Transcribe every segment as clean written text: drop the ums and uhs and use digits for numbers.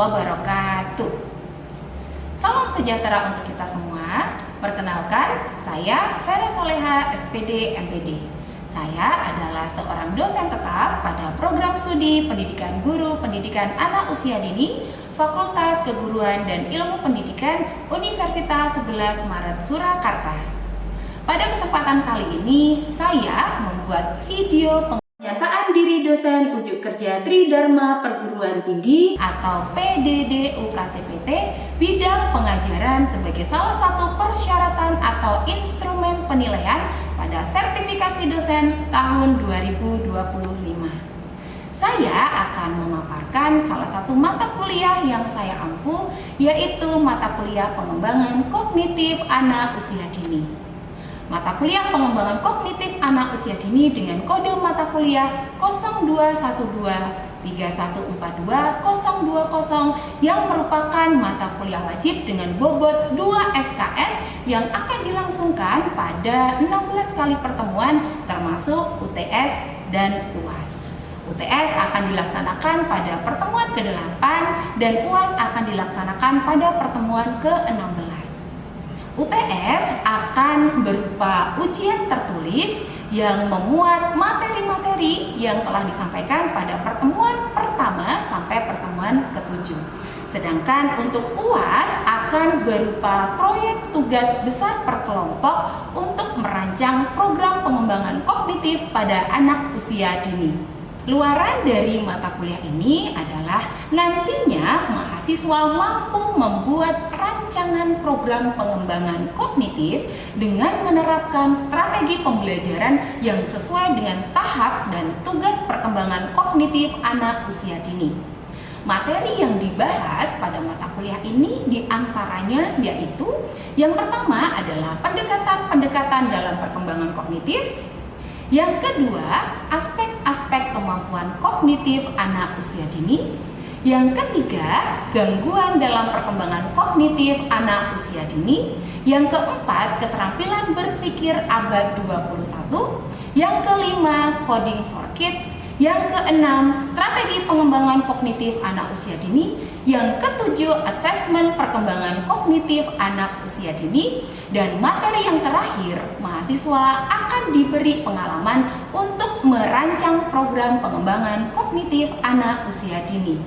wabarakatuh. Salam sejahtera untuk kita semua. Perkenalkan, saya Vera Soleha, SPD MPD. Saya adalah seorang dosen tetap pada program studi pendidikan guru pendidikan anak usia dini Fakultas Keguruan dan Ilmu Pendidikan Universitas 11 Maret Surakarta. Pada kesempatan kali ini, saya membuat video pernyataan diri dosen ujuk kerja Tridharma Perguruan Tinggi atau PDD UKTPT bidang pengajaran sebagai salah satu persyaratan atau instrumen penilaian pada sertifikasi dosen tahun 2025. Saya akan memaparkan salah satu mata kuliah yang saya ampu, yaitu mata kuliah pengembangan kognitif anak usia dini. Mata kuliah pengembangan kognitif anak usia dini dengan kode mata kuliah 021231422020 yang merupakan mata kuliah wajib dengan bobot 2 SKS yang akan dilangsungkan pada 16 kali pertemuan termasuk UTS dan UAS. UTS akan dilaksanakan pada pertemuan ke-8 dan UAS akan dilaksanakan pada pertemuan ke-16. UTS akan berupa ujian tertulis yang memuat materi-materi yang telah disampaikan pada pertemuan pertama sampai pertemuan ke-7. Sedangkan untuk UAS akan berupa proyek tugas besar per kelompok untuk merancang program pengembangan kognitif pada anak usia dini. Luaran dari mata kuliah ini adalah nantinya mahasiswa mampu membuat rancangan program pengembangan kognitif dengan menerapkan strategi pembelajaran yang sesuai dengan tahap dan tugas perkembangan kognitif anak usia dini. Materi yang dibahas pada mata kuliah ini diantaranya yaitu yang pertama adalah pendekatan-pendekatan dalam perkembangan kognitif. Yang kedua, aspek-aspek kemampuan kognitif anak usia dini. Yang ketiga, gangguan dalam perkembangan kognitif anak usia dini. Yang keempat, keterampilan berpikir abad 21. Yang kelima, coding for kids. Yang keenam, strategi pengembangan kognitif anak usia dini. Yang ketujuh, asesmen perkembangan kognitif anak usia dini. Dan materi yang terakhir, mahasiswa akan diberi pengalaman untuk merancang program pengembangan kognitif anak usia dini.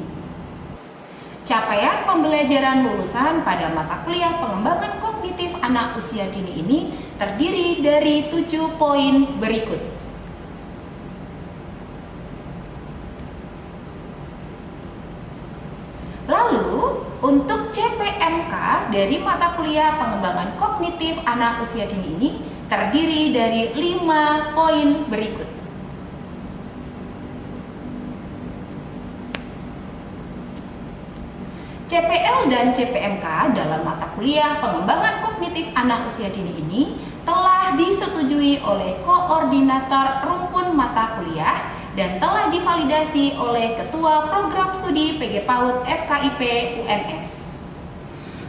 Capaian pembelajaran lulusan pada mata kuliah pengembangan kognitif anak usia dini ini terdiri dari 7 poin berikut. Lalu, untuk CPMK dari mata kuliah pengembangan kognitif anak usia dini ini terdiri dari 5 poin berikut. CPL dan CPMK dalam mata kuliah pengembangan kognitif anak usia dini ini telah disetujui oleh koordinator rumpun mata kuliah dan telah divalidasi oleh Ketua Program Studi PG PAUD FKIP UNS.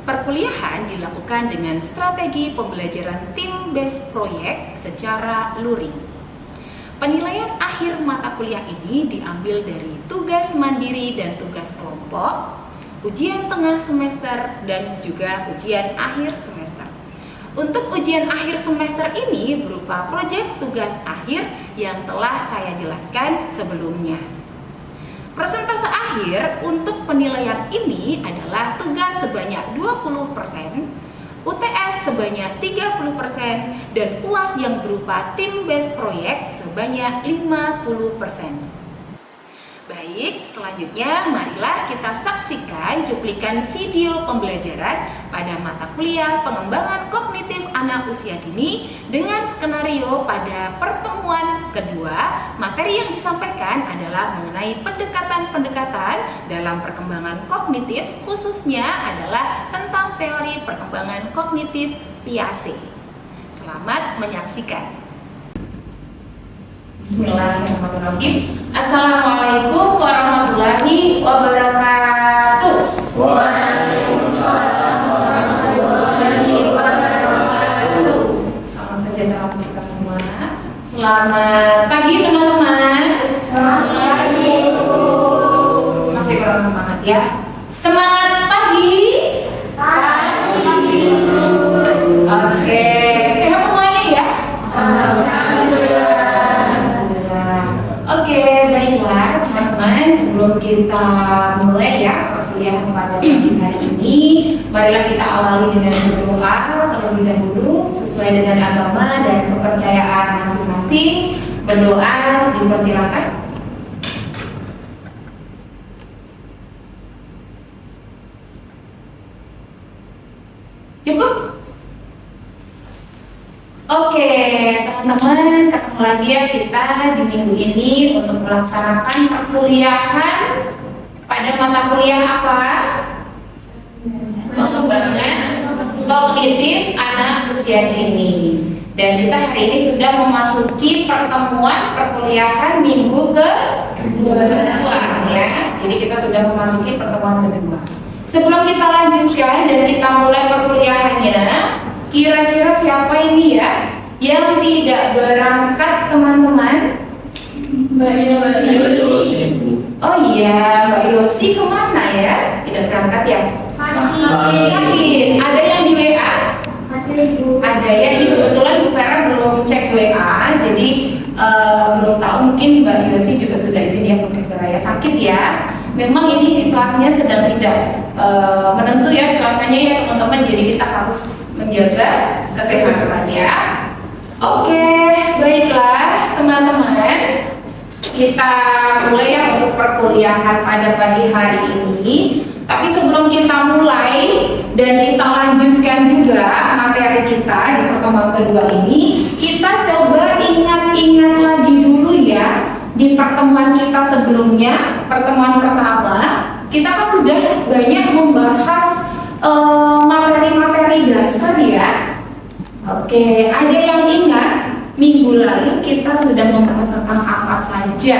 Perkuliahan dilakukan dengan strategi pembelajaran team-based project secara luring. Penilaian akhir mata kuliah ini diambil dari tugas mandiri dan tugas kelompok, ujian tengah semester, dan juga ujian akhir semester. Untuk ujian akhir semester ini berupa proyek tugas akhir yang telah saya jelaskan sebelumnya. Persentase akhir untuk penilaian ini adalah tugas sebanyak 20%, UTS sebanyak 30%, dan UAS yang berupa team-based project sebanyak 50%. Baik, selanjutnya marilah kita saksikan cuplikan video pembelajaran pada mata kuliah pengembangan kognitif anak usia dini dengan skenario pada pertemuan kedua. Materi yang disampaikan adalah mengenai pendekatan-pendekatan dalam perkembangan kognitif, khususnya adalah tentang teori perkembangan kognitif Piaget. Selamat menyaksikan. Bismillahirrahmanirrahim. Assalamualaikum warahmatullahi wabarakatuh. Waalaikumsalam warahmatullahi wabarakatuh. Salam sejahtera untuk kita semua. Selamat pagi teman-teman. Selamat pagi. Masih kurang semangat ya. Semangat marilah kita awali dengan berdoa terlebih dahulu sesuai dengan agama dan kepercayaan masing-masing. Berdoa dipersilakan. Cukup? Oke, teman-teman, ketemu lagi ya kita di minggu ini untuk melaksanakan perkuliahan pada mata kuliah apa? Pengembangan kognitif anak usia dini. Dan kita hari ini sudah memasuki pertemuan perkuliahan minggu kedua ya. Jadi kita sudah memasuki pertemuan kedua. Sebelum kita lanjutkan dan kita mulai perkuliahannya, kira-kira siapa ini ya yang tidak berangkat, teman-teman? Mbak Yosi. Oh iya, Mbak Yosi kemana ya? Tidak berangkat ya? Sakit. Ada yang di WA? Ada ya. Ini kebetulan Bu Vera belum cek WA, jadi belum tahu. Mungkin Mbak Yosi juga sudah izin ya, Bu Vera ya, sakit ya. Memang ini situasinya sedang tidak menentu ya cuacanya ya teman-teman. Jadi kita harus menjaga kesehatan ya. Oke, baiklah teman-teman. Kita mulai ya untuk perkuliahan pada pagi hari ini. Tapi sebelum kita mulai dan kita lanjutkan juga materi kita di pertemuan kedua ini, kita coba ingat-ingat lagi dulu ya. Di pertemuan kita sebelumnya, pertemuan pertama, kita kan sudah banyak membahas materi-materi dasar ya. Oke, ada yang ingat minggu lalu kita sudah membahas tentang apa saja?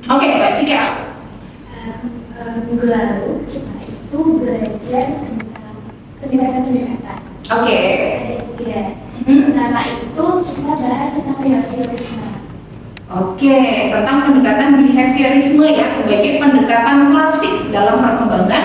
Oke, Mbak Cika. Minggu lalu kita itu belajar tentang pendekatan. Oke. Ya. Pertama itu kita bahas tentang behaviorisme. Oke, tentang pendekatan behaviorisme ya sebagai pendekatan klasik dalam perkembangan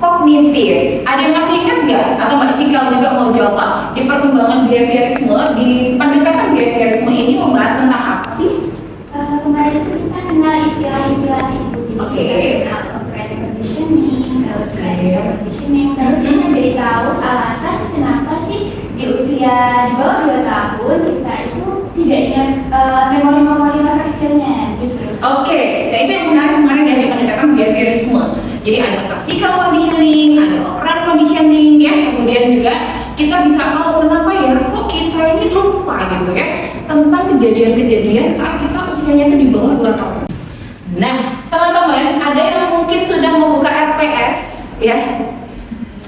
kognitif. Ada yang masih ingat nggak? Atau Mbak Cikal juga mau jawab? Di perkembangan behaviorisme, di pendekatan behaviorisme ini membahas tentang apa sih? Kemarin itu kita kenal istilah-istilah itu. Oke. Conditioning, terus conditioning, terus kita jadi tahu alasan kenapa sih di usia di bawah 2 tahun kita itu tidak ingat memori-memori masa kecilnya justru. Oke, nah itu yang menarik kemarin dari pendekatan behaviorisme. Jadi ada classical conditioning, ada operant conditioning ya, kemudian juga kita bisa tahu kenapa ya kok kita ini lupa gitu ya tentang kejadian-kejadian saat kita usianya itu di bawah 2 tahun. Nah, teman-teman, ada yang mungkin sudah membuka RPS ya.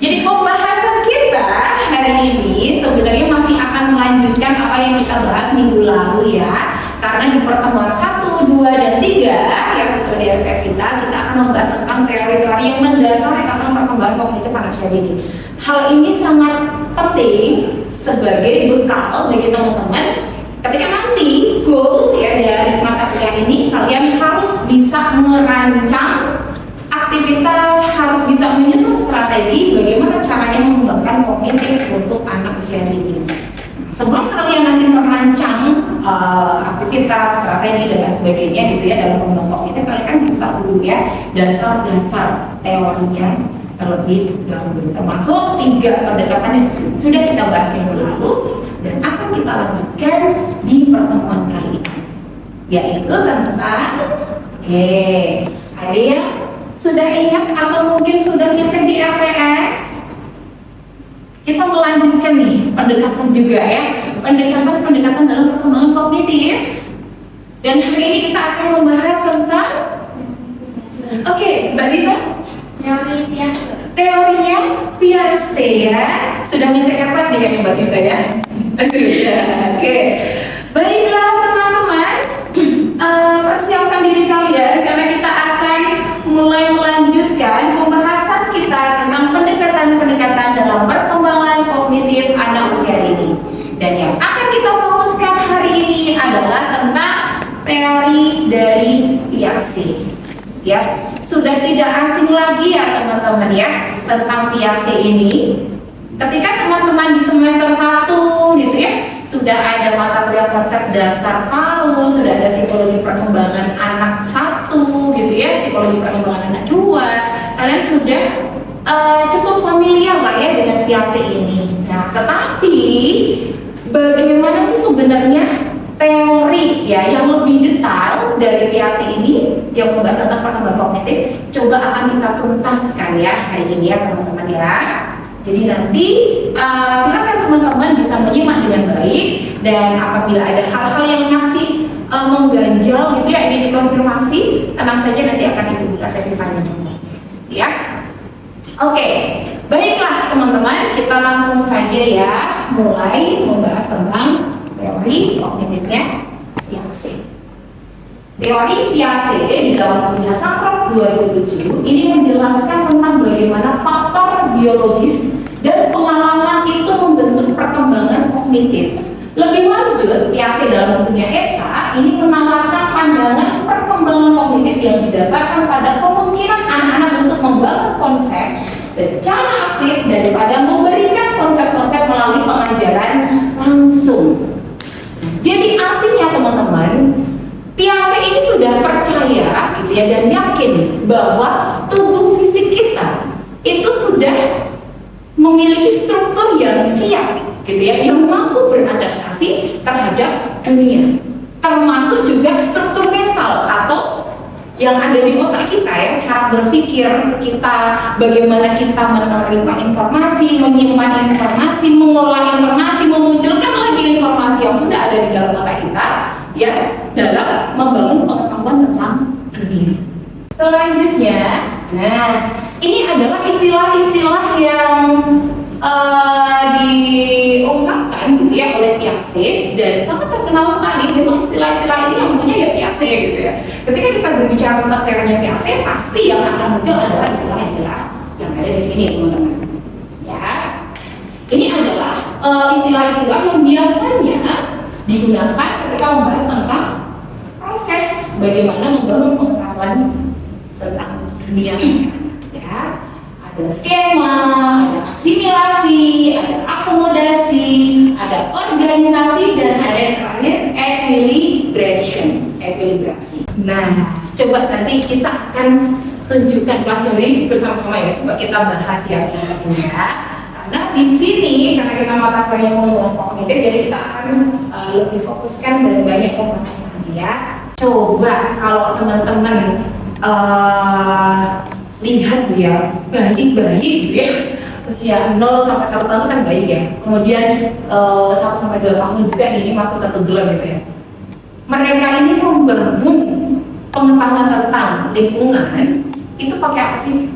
Jadi pembahasan kita hari ini sebenarnya masih akan melanjutkan apa yang kita bahas minggu lalu ya. Karena di pertemuan 1, 2, dan 3 yang sesuai di RPS kita akan membahas tentang teori-teori yang mendasari tentang perkembangan kognitif anak usia dini. Hal ini sangat penting sebagai bekal bagi teman-teman ketika nanti goal ya dari mata kuliah ini, kalian harus bisa merancang aktivitas, harus bisa menyusun strategi bagaimana caranya mengembangkan kognitif untuk anak usia dini. Sebelum kalian nanti merancang aktivitas, strategi dan lain sebagainya gitu ya dalam mengembangkan kognitif, kalian kan harus tahu dulu ya dasar-dasar teorinya terlebih dahulu, termasuk 3 pendekatan yang sudah kita bahas minggu lalu dan akan kita lanjutkan di pertemuan kali ini, yaitu tentang ada yang sudah ingat atau mungkin sudah ngecek di RPS? Kita melanjutkan nih pendekatan juga ya, pendekatan dalam perkembangan kognitif. Dan hari ini kita akan membahas tentang Mbak Dita, teorinya Piaget ya. Sudah ngecek RPS nih Mbak Dita ya? Sudah. Baiklah teman-teman, persiapkan diri kalian karena kita akan mulai melanjutkan pembahasan kita tentang pendekatan-pendekatan dalam perkembangan kognitif anak usia dini. Dan yang akan kita fokuskan hari ini adalah tentang teori dari Piaget. Ya, sudah tidak asing lagi ya teman-teman ya tentang Piaget ini. Ketika teman-teman di semester 1 gitu ya, sudah ada mata kuliah konsep dasar PAUD, sudah ada psikologi perkembangan anak 1 gitu ya, psikologi perkembangan anak 2. Kalian sudah cukup familiar lah ya dengan PIASE ini. Nah, tetapi bagaimana sih sebenarnya teori ya yang lebih detail dari PIASE ini yang membahas tentang perkembangan kognitif? Coba akan kita tuntaskan ya hari ini ya teman-teman ya. Jadi nanti silakan teman-teman bisa menyimak dengan baik, dan apabila ada hal-hal yang masih mengganjal gitu ya, ini dikonfirmasi, tenang saja nanti akan Ibu buka sesi tanya jawab ya. Oke, baiklah teman-teman, kita langsung saja ya mulai membahas tentang teori kognitifnya PIASE. Teori PIASE di dalam bukunya Sankrop 2007 ini menjelaskan tentang bagaimana faktor biologis dan pengalaman itu membentuk perkembangan kognitif. Lebih lanjut, PIASE dalam bukunya Esa ini menawarkan pandangan perkembangan kognitif yang didasarkan pada kemungkinan anak-anak untuk membangun konsep secara aktif daripada memberikan konsep-konsep melalui pengajaran langsung. Jadi artinya teman-teman, PIASE ini sudah percaya gitu ya, dan yakin bahwa tubuh fisik kita itu sudah memiliki struktur yang siap gitu ya, yang mampu beradaptasi terhadap dunia, termasuk juga struktur mental atau yang ada di otak kita ya, cara berpikir kita, bagaimana kita menerima informasi, menyimpan informasi, mengolah informasi, memunculkan lagi informasi yang sudah ada di dalam otak kita ya, dalam membangun pengetahuan tentang dunia. Selanjutnya, nah ini adalah istilah-istilah yang diungkapkan gitu ya oleh PIASE, dan sangat terkenal sekali. Memang istilah-istilah ini yang punya ya PIASE gitu ya. Ketika kita berbicara tentang teorinya PIASE, pasti yang akan muncul adalah istilah-istilah yang ada di sini teman-teman. Ya, ini adalah istilah-istilah yang biasanya digunakan ketika membahas tentang proses bagaimana membangun pengetahuan tentang dunia. Ya, ada skema, ada asimilasi, ada akomodasi, ada organisasi, dan ada yang terakhir equilibrasi. Nah, coba nanti kita akan tunjukkan, pelajari bersama-sama ya. Coba kita bahas ya teman-teman. Karena di sini, karena kita mata kuliah pengetahuan kognitif, jadi kita akan lebih fokuskan dan banyak pembahasan ya. Coba kalau teman-teman lihat ya, bayi-bayi gitu ya, usia 0 sampai 1 tahun kan bayi ya. Kemudian 1 sampai 2 tahun juga ini masuk ke tenggelam gitu ya. Mereka ini membangun pengetahuan tentang lingkungan itu pakai apa sih?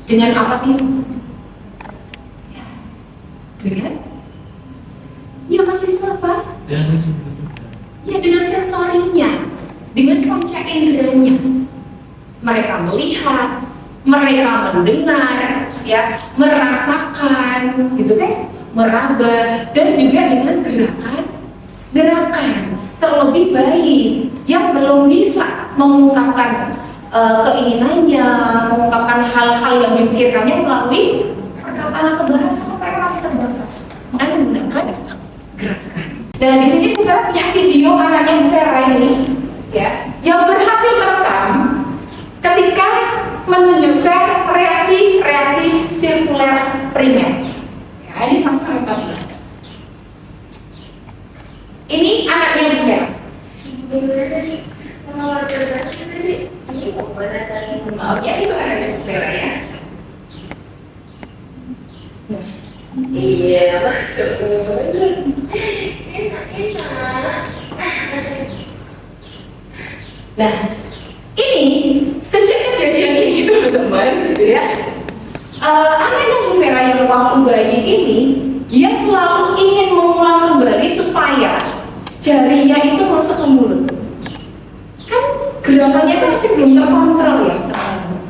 Dengan apa sih? Dengan? Ya Mas Wisnu apa? Dengan sensori. Ya dengan sensorinya, dengan panca inderanya. Mereka melihat, mereka mendengar, ya, merasakan, gitu kan, meraba, dan juga dengan gerakan. Terlebih bayi yang belum bisa mengungkapkan keinginannya, mengungkapkan hal-hal yang dipikirkannya melalui perkataan atau bahasa, mereka masih terbatas. Makanya menggunakan gerakan. Dan di sini Bu Vera punya video anaknya Bu Vera ini, ya, yang berhasil merekam ketika menunjukkan reaksi sirkuler primer. Ya, ini sama-sama bagus. Ini anaknya Bu Vera. Maaf ya, itu anaknya Bu Vera ya. Iya, masuk. Enak. Nah, ini sejak kejadian ini teman-teman, gitu ya. Anaknya Bu Vera yang waktu bayi ini, dia selalu ingin mengulang kembali supaya jarinya itu masuk ke mulut. Kan gerakannya itu masih belum terkontrol ya, teman-teman.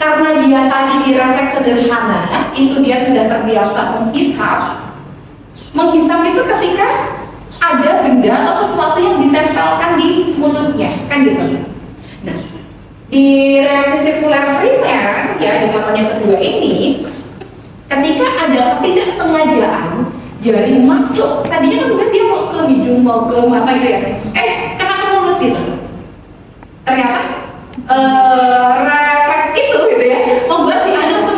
Karena dia tadi di refleks sederhana, itu dia sudah terbiasa menghisap. Menghisap itu ketika ada benda atau sesuatu yang ditempelkan di mulutnya, kan gitu. Nah, di reaksi sirkuler primer, ya di tahapan yang kedua ini, ketika ada ketidaksengajaan jari masuk, tadinya kan sebenarnya dia mau ke hidung, mau ke mata gitu ya, kena ke mulut gitu. Ternyata refleks itu gitu ya membuat si anak itu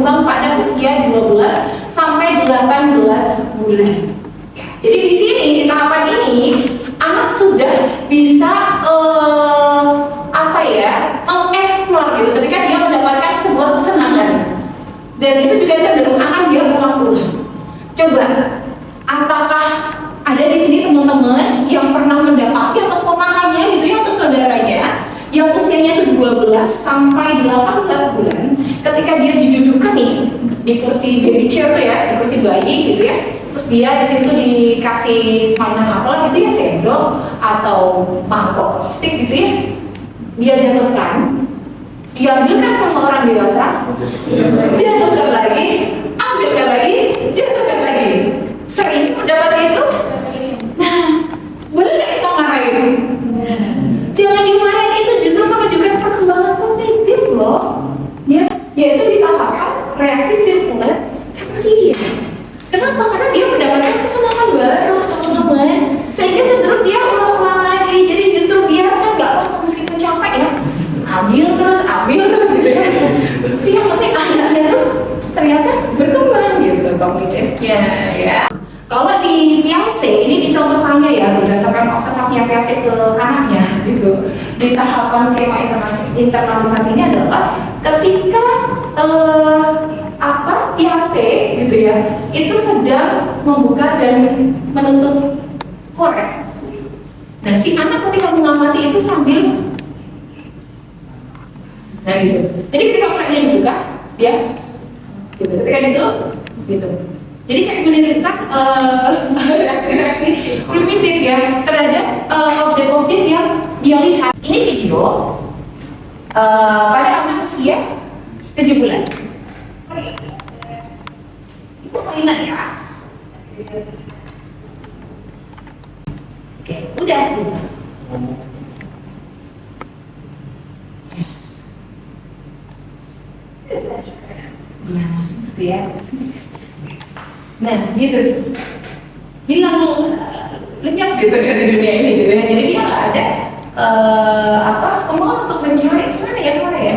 berkembang pada usia 12 sampai 18 bulan. Jadi di sini di tahapan ini anak sudah bisa mengeksplor gitu ketika dia mendapatkan sebuah kesenangan, dan itu juga cenderung akan dia ulang-ulang. Coba, apakah ada di sini teman-teman yang pernah mendapati atau ponakannya gitu ya atau saudaranya yang usianya itu 12 sampai 18 bulan, ketika dia didudukan nih di kursi baby chair tuh ya, di kursi bayi gitu ya, terus dia di situ dikasih mainan apa gitu ya, sendok atau mangkok plastik gitu ya, dia jatuhkan, diambilkan sama orang dewasa, jatuhkan lagi, ambilkan lagi, jatuhkan lagi. Sering mendapat itu. Nah, boleh nggak kita marahin? Jangan dimarahin, itu justru menunjukkan perkembangan kognitif loh. Ya, yaitu ditambahkan reaksi sirkuler taksia. Kenapa? Karena dia mendapatkan kesenangan baru, teman-teman, sehingga cenderung dia ulang-ulang lagi. Jadi justru biarkan nggak apa-apa meskipun capek ya, ambil terus gitu ya. Tapi yang penting anaknya tuh ternyata berkembang gitu kognitifnya ya. Kalau di Piaget ini dicontohkannya ya berdasarkan observasi yang Piaget ke anaknya gitu. Di tahapan skema internalisasi ini adalah ketika Piaget gitu ya, itu sedang membuka dan menutup korek. Nah, si anak ketika mengamati itu sambil gitu. Jadi ketika koreknya dibuka, dia gitu. Ketika ditutup gitu. Jadi kayak menunjukkan reaksi-reaksi primitif ya terhadap objek-objek yang dia lihat. Ini video pada anak usia 7 bulan. Itu mainan ya. Oke, udah. Gitu ya. Nah, gitu. Hilang lenyap gitu dari dunia ini gitu ya. Jadi dia nggak ada kemauan untuk mencari kemana ya.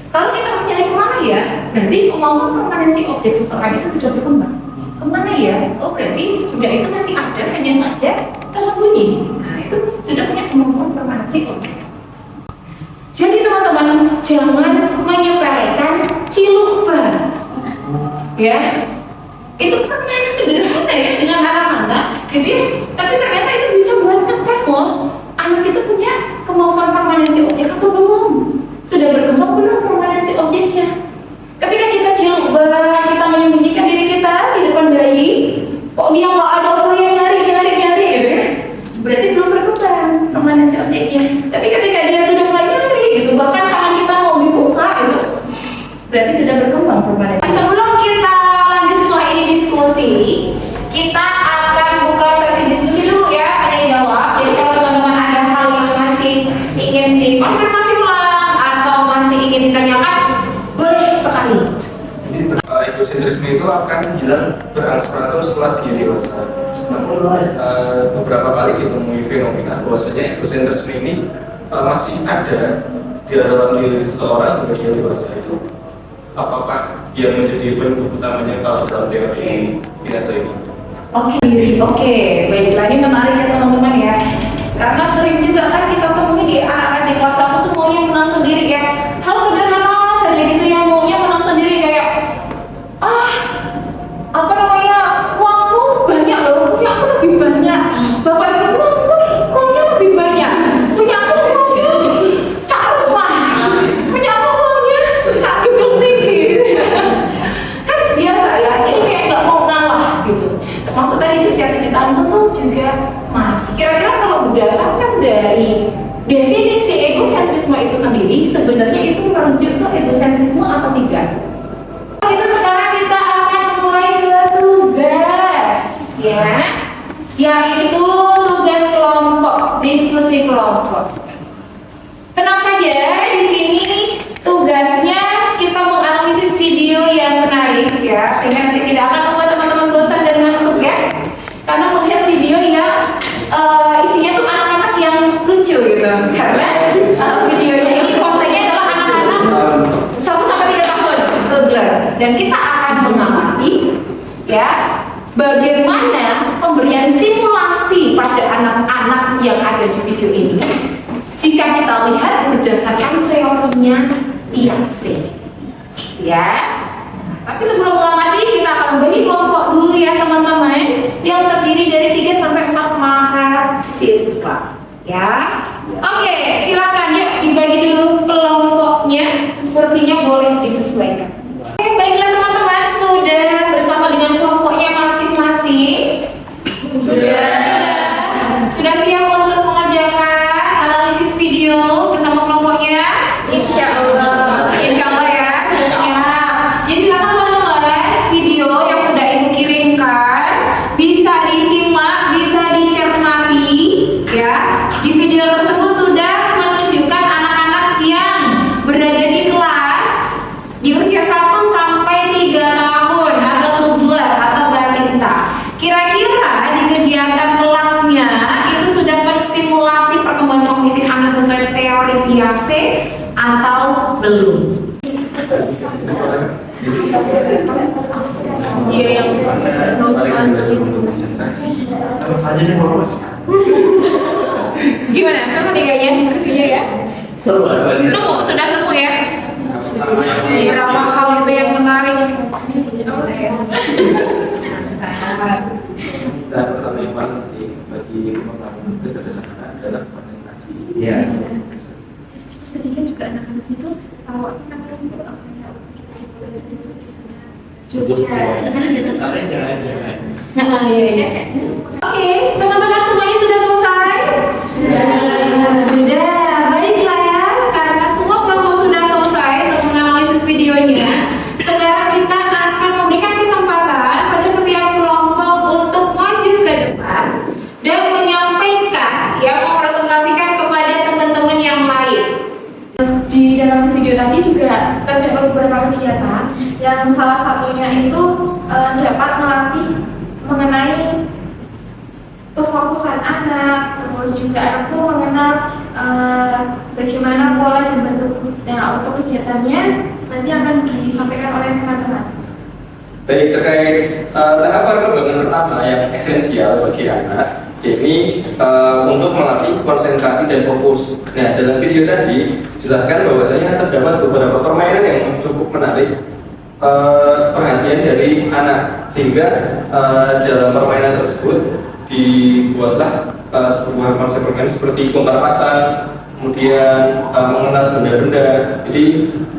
Kalau kita mencari kemana ya, berarti kemauan permanensi objek seseorang itu sudah berkembang. Kemana ya? Oh, berarti benda itu masih ada, hanya saja tersembunyi. Nah, itu sudah punya kemauan permanensi objek. Jadi teman-teman, jangan menyepelekan cilupa. Ya. Itu permainan sederhana ya dengan anak-anak gitu ya, tapi ternyata itu bisa buat ngetes loh anak itu punya kemauan permanensi objek atau belum, sudah berkembang belum permanensi objeknya. Ketika kita ciluba, kita menyembunyikan diri kita di depan bayi, kok dia nggak ada upaya nyari gitu ya, berarti belum berkembang permanensi objeknya. Tapi ketika dia sudah mulai nyari gitu, bahkan tangan kita mau dibuka gitu, berarti sudah berkembang permanensi. Sebelum kita diskusi, kita akan buka sesi diskusi dulu ya, tanya jawab. Jadi kalau teman-teman ada hal yang masih ingin dikonfirmasi ulang atau masih ingin ditanyakan, boleh sekali. Egosentrisme itu akan hilang berangsur-angsur setelah dia dewasa. Namun beberapa kali ditemui fenomena bahwasanya egosentrisme ini masih ada di dalam diri seseorang hingga dia dewasa itu. Apakah yang menjadi penyebab utamanya kalau dalam teori Piaget ini? Oke, baiklah, ini menarik ya teman-teman ya. Karena sering juga kan kita temui di anak-anak di kelas 1 tuh maunya menang sendiri ya. Hal sederhana saja gitu yang maunya menang sendiri kayak uangku banyak loh, punya aku lebih banyak. Bapak ibu uangnya lebih banyak. Punya aku uangnya sak rumah. Punya aku uangnya sak gedung tinggi. Kan biasa ya, ini kayak nggak mau ngalah gitu. Termasuk tadi di usia 7 tahun tentu juga masih. Kira-kira kalau berdasarkan dari definisi egosentrisme itu sendiri, sebenarnya itu merujuk ke egosentrisme atau tidak? Itu sekarang kita akan mulai ke tugas, ya, yaitu tugas kelompok, diskusi kelompok. Tenang saja, di sini tugasnya kita menganalisis video yang menarik ya, sehingga nanti tidak akan membuat teman-teman bosan dan ngantuk ya. Karena melihat video yang isinya tuh anak-anak yang lucu gitu, karena videonya ini kontennya adalah anak-anak 1 sampai 3 tahun toddler. dan kita akan mengamati ya bagaimana pemberian stimulasi pada anak-anak yang ada di video ini jika kita lihat berdasarkan teorinya IAC ya. Tapi sebelum mengamati, kita akan membagi kelompok dulu ya teman-teman, yang terdiri dari 3 sampai 4 mahasiswa ya. Oke, silakan ya dibagi dulu kelompoknya, kursinya boleh disesuaikan. Oke, baiklah teman-teman, sudah bersama dengan kelompoknya masing-masing. Sudah siap untuk mengerjakan analisis video bersama kelompoknya? Insya Allah ya. Jadi silakan teman-teman, video yang sudah ibu kirimkan bisa disimak, bisa dicermati ya. Di video tersebut sudah menunjukkan anak-anak yang berada di kelas di usia 1 sampai 3 tahun atau tubuhan atau balita. Kira-kira di kegiatan kelasnya itu sudah menstimulasi perkembangan kognitif anak sesuai teori IAC atau belum? Iya yang gimana? Seru nih kayaknya diskusinya ya. Sudah nemu ya. Beberapa hal itu yang menarik. Dan pertama yang paling penting bagi membangun kecerdasan anak adalah komunikasi. Iya. Sedikit juga anak-anak itu tahu namanya itu Jangan. Nah, iya. Oke, teman-teman semuanya sudah selesai? Sudah. Baiklah ya, karena semua kelompok sudah selesai untuk menganalisis videonya. Sekarang kita akan memberikan kesempatan pada setiap kelompok untuk maju ke depan dan menyampaikan, ya, mempresentasikan kepada teman-teman yang lain. Di dalam video tadi juga terdapat beberapa kegiatan yang salah satunya itu dapat melatih mengenai kefokusan anak, terus juga anak itu mengenal bagaimana pola dan bentuk. Nah, untuk kegiatannya nanti akan disampaikan oleh teman-teman. Baik, terkait tahap perkembangan pertama yang esensial bagi anak, yakni untuk melatih konsentrasi dan fokus. Nah, dalam video tadi jelaskan bahwasanya terdapat beberapa permainan yang cukup menarik perhatian dari anak, sehingga dalam permainan tersebut dibuatlah sebuah konsep permainan seperti bongkar pasang, kemudian mengenal benda-benda. Jadi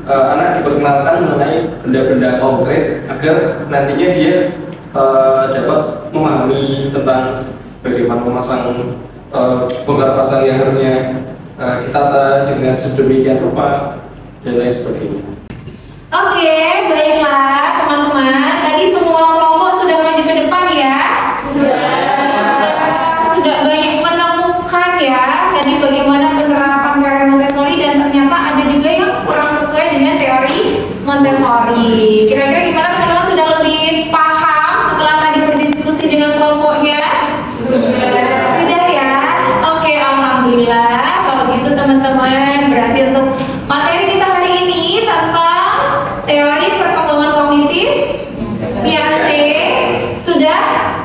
anak diperkenalkan mengenai benda-benda konkret agar nantinya dia dapat memahami tentang bagaimana memasang bongkar pasang yang harusnya ditata dengan sedemikian rupa dan lain sebagainya. Oke, baiklah teman-teman. Tadi semua kelompok sudah maju ke depan ya. Sudah banyak menemukan ya tadi bagaimana penerapan teori Montessori, dan ternyata ada juga yang kurang sesuai dengan teori Montessori. Kira-kira gimana teman-teman, sudah lebih paham setelah tadi berdiskusi dengan kelompoknya? Sudah ya. Oke, alhamdulillah. Kalau gitu teman-teman, berarti untuk materi kita hari ini tentang teori perkembangan kognitif IAC sudah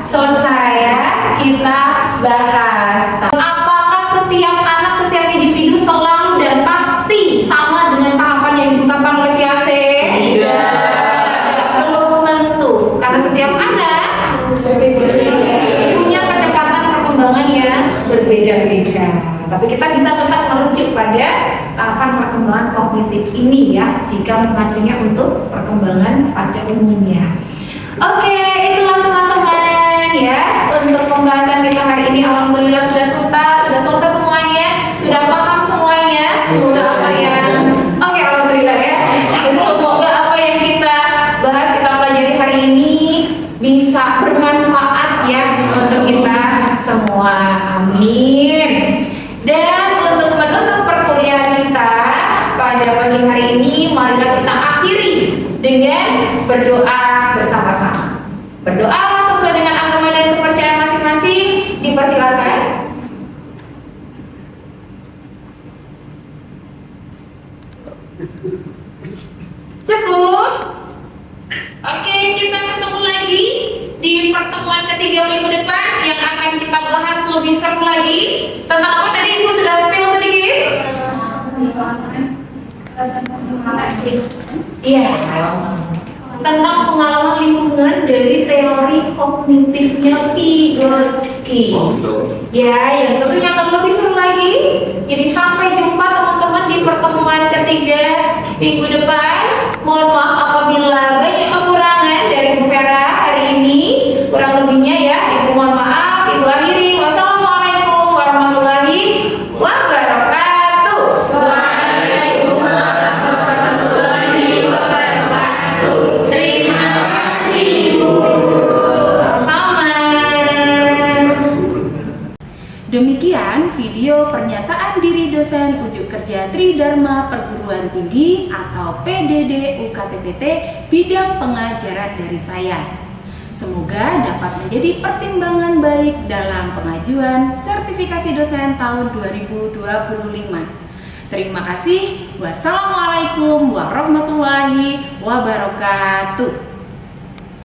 selesai ya, kita bahas. Apakah setiap anak, setiap individu selalu dan pasti sama dengan tahapan yang diungkapkan oleh IAC? Tidak. Belum tentu, karena setiap anak punya kecepatan perkembangan yang berbeda-beda. Tapi kita bisa tetap merujuk pada tahapan perkembangan kognitif ini ya, jika mengacunya untuk perkembangan pada umumnya. Oke, itulah teman-teman ya untuk pembahasan kita hari ini. Alhamdulillah sudah tuntas, sudah selesai semuanya, sudah paham semuanya. Semoga apa yang alhamdulillah ya. Semoga apa yang kita bahas, kita pelajari hari ini bisa bermanfaat ya untuk kita semua. Amin. Dan untuk menutup perkuliahan kita pada pagi hari ini, marilah kita akhiri dengan berdoa bersama-sama. Berdoa sesuai dengan agama dan kepercayaan masing-masing. Dipersilakan. Cukup? Oke, kita ketemu lagi di pertemuan ketiga minggu depan yang akan kita bahas lebih seru lagi. Tentang apa tadi Ibu sudah spill sedikit? Iya, tentang pengalaman lingkungan dari teori kognitifnya Vygotsky. Ya, yang tentunya akan lebih seru lagi. Jadi sampai jumpa teman-teman di pertemuan ketiga minggu depan. Mohon maaf apabila banyak kekurangan dari Bu Vera hari ini. Kurang lebihnya ya, Ibu mohon maaf. Ibu akhiri. Wassalamualaikum warahmatullahi wabarakatuh. Waalaikumsalam warahmatullahi wabarakatuh. Terima kasih, Bu. Sama. Demikian video pernyataan diri dosen Ujuk Kerja Tridharma Perguruan Tinggi atau PDD UKTPT bidang pengajaran dari saya. Semoga dapat menjadi pertimbangan baik dalam pengajuan sertifikasi dosen tahun 2025. Terima kasih. Wassalamualaikum warahmatullahi wabarakatuh.